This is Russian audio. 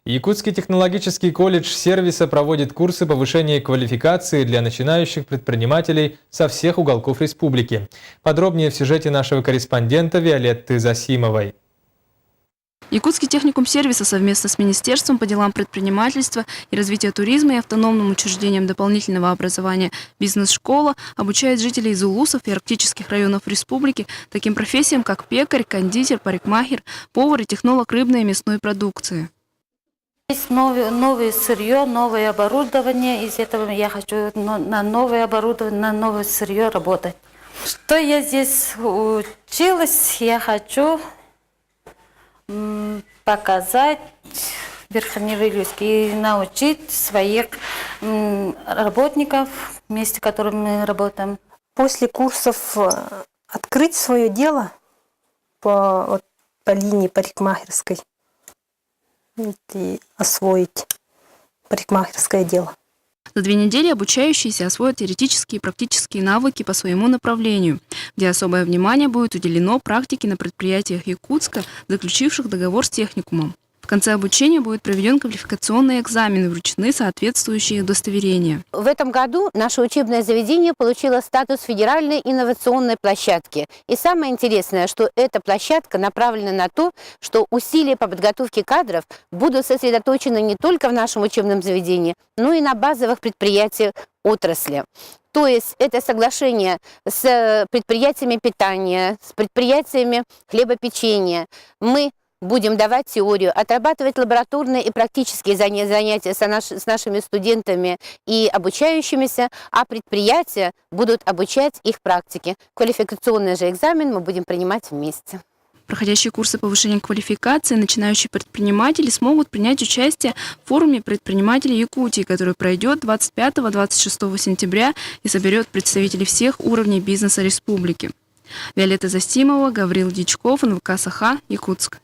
Якутский технологический колледж сервиса проводит курсы повышения квалификации для начинающих предпринимателей со всех уголков республики. Подробнее в сюжете нашего корреспондента Виолетты Засимовой. Якутский техникум сервиса совместно с Министерством по делам предпринимательства и развития туризма и автономным учреждением дополнительного образования «Бизнес-школа» обучает жителей из улусов и арктических районов республики таким профессиям, как пекарь, кондитер, парикмахер, повар и технолог рыбной и мясной продукции. Есть новое сырье, новое оборудование. Из этого я хочу на новое оборудование, на новое сырье работать. Что я здесь училась, я хочу показать Верхневилюйске и научить своих работников, вместе с которыми мы работаем. После курсов открыть свое дело по линии парикмахерской и освоить парикмахерское дело. За 2 недели обучающиеся освоят теоретические и практические навыки по своему направлению, где особое внимание будет уделено практике на предприятиях Якутска, заключивших договор с техникумом. В конце обучения будет проведен квалификационный экзамен и вручены соответствующие удостоверения. В этом году наше учебное заведение получило статус федеральной инновационной площадки. И самое интересное, что эта площадка направлена на то, что усилия по подготовке кадров будут сосредоточены не только в нашем учебном заведении, но и на базовых предприятиях отрасли. То есть это соглашение с предприятиями питания, с предприятиями хлебопечения. Мы будем давать теорию, отрабатывать лабораторные и практические занятия с нашими студентами и обучающимися, а предприятия будут обучать их практике. Квалификационный же экзамен мы будем принимать вместе. Проходящие курсы повышения квалификации начинающие предприниматели смогут принять участие в форуме предпринимателей Якутии, который пройдет 25-26 сентября и соберет представителей всех уровней бизнеса республики. Виолетта Засимова, Гаврил Дичков, НВК Саха, Якутск.